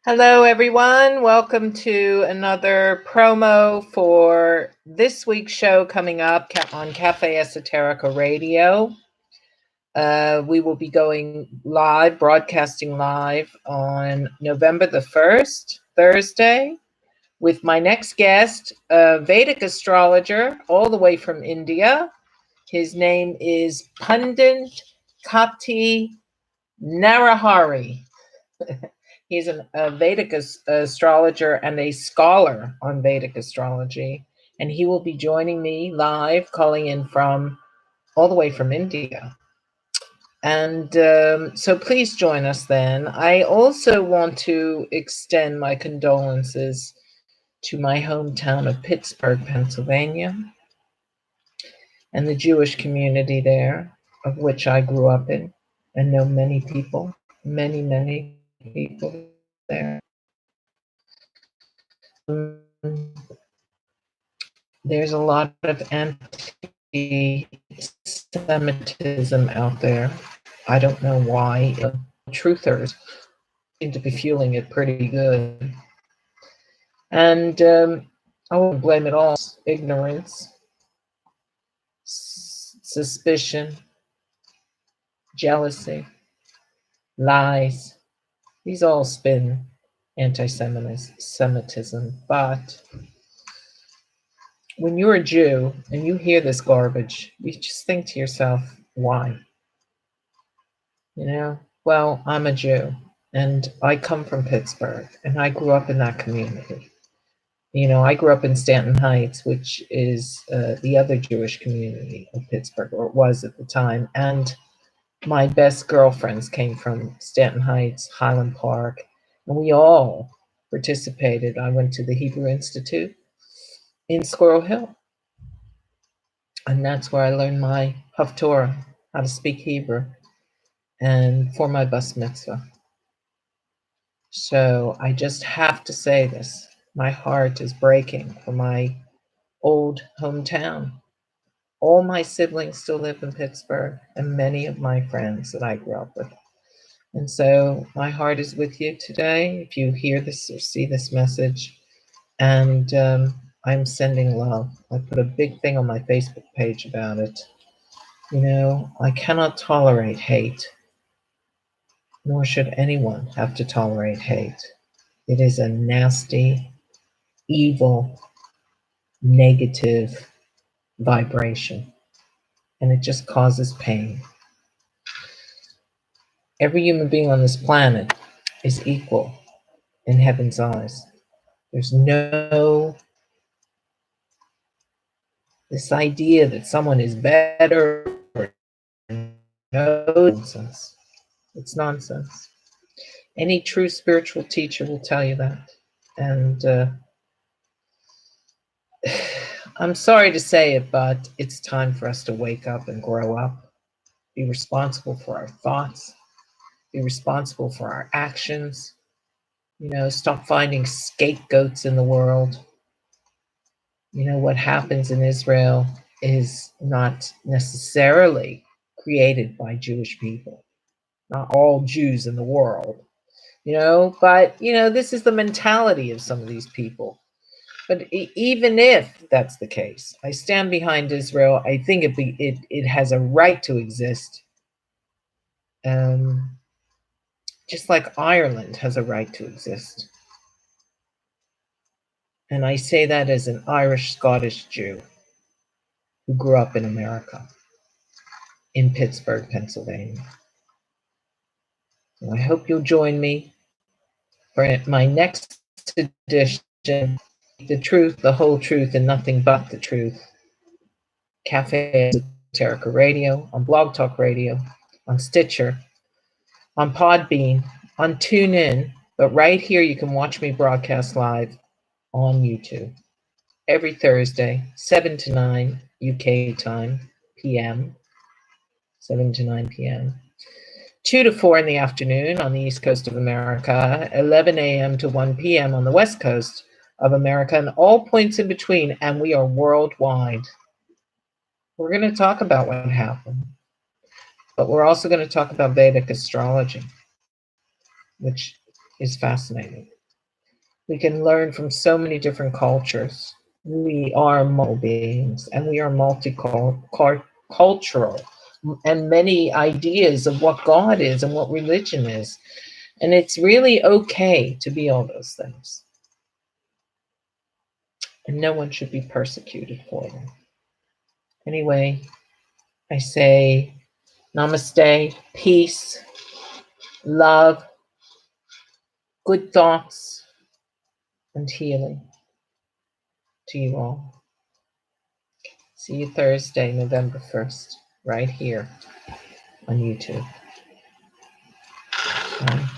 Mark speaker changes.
Speaker 1: Hello, everyone. Welcome to another promo for this week's show coming up on Cafe Esoterica Radio. We will be going live, broadcasting live on November the 1st, Thursday, with my next guest, a Vedic astrologer all the way from India. His name is Pundit Katti Narahari. He's a Vedic astrologer and a scholar on Vedic astrology, and he will be joining me live, calling in from all the way from India. And so please join us then. I also want to extend my condolences to my hometown of Pittsburgh, Pennsylvania, and the Jewish community there, of which I grew up in and know many people, many people there. There's a lot of anti-Semitism out there. I don't know why. Truthers seem to be fueling it pretty good. And I won't blame it all. Ignorance, suspicion, jealousy, lies. These all spin anti-Semitism. But when you're a Jew and you hear this garbage, you just think to yourself, why? Well, I'm a Jew and I come from Pittsburgh and I grew up in that community. I grew up in Stanton Heights, which is the other Jewish community of Pittsburgh, or it was at the time. And my best girlfriends came from Stanton Heights, Highland Park, and we all participated. I went to the Hebrew Institute in Squirrel Hill. And that's where I learned my Haftorah, how to speak Hebrew, and for my bas mitzvah. So I just have to say this. My heart is breaking for my old hometown. All my siblings still live in Pittsburgh, and many of my friends that I grew up with. And so my heart is with you today if you hear this or see this message. And I'm sending love. I put a big thing on my Facebook page about it. I cannot tolerate hate, nor should anyone have to tolerate hate. It is a nasty, evil, negative vibration, and it just causes pain. Every human being on this planet is equal in heaven's eyes. There's this idea that someone is better or nonsense. It's nonsense. Any true spiritual teacher will tell you that. And I'm sorry to say it, but it's time for us to wake up and grow up, be responsible for our thoughts, be responsible for our actions, stop finding scapegoats in the world. What happens in Israel is not necessarily created by Jewish people, not all Jews in the world, but, this is the mentality of some of these people. But even if that's the case, I stand behind Israel. I think it has a right to exist. Just like Ireland has a right to exist. And I say that as an Irish Scottish Jew who grew up in America, in Pittsburgh, Pennsylvania. So I hope you'll join me for my next edition, The Truth, the Whole Truth, and Nothing But the Truth. Cafe Esoterica Radio, on Blog Talk Radio, on Stitcher, on Podbean, on TuneIn, but right here you can watch me broadcast live on YouTube every Thursday, 7 to 9 UK time, PM, 7 to 9 PM. 2 to 4 in the afternoon on the East Coast of America, 11 a.m. to 1 p.m. on the West Coast of America, and all points in between, and we are worldwide. We're going to talk about what happened, but we're also going to talk about Vedic astrology, which is fascinating. We can learn from so many different cultures. We are multiple beings, and we are multicultural, and many ideas of what God is and what religion is. And it's really okay to be all those things. And no one should be persecuted for them. Anyway, I say namaste, peace, love, good thoughts, and healing to you all. See you Thursday, November 1st, right here on YouTube. Bye.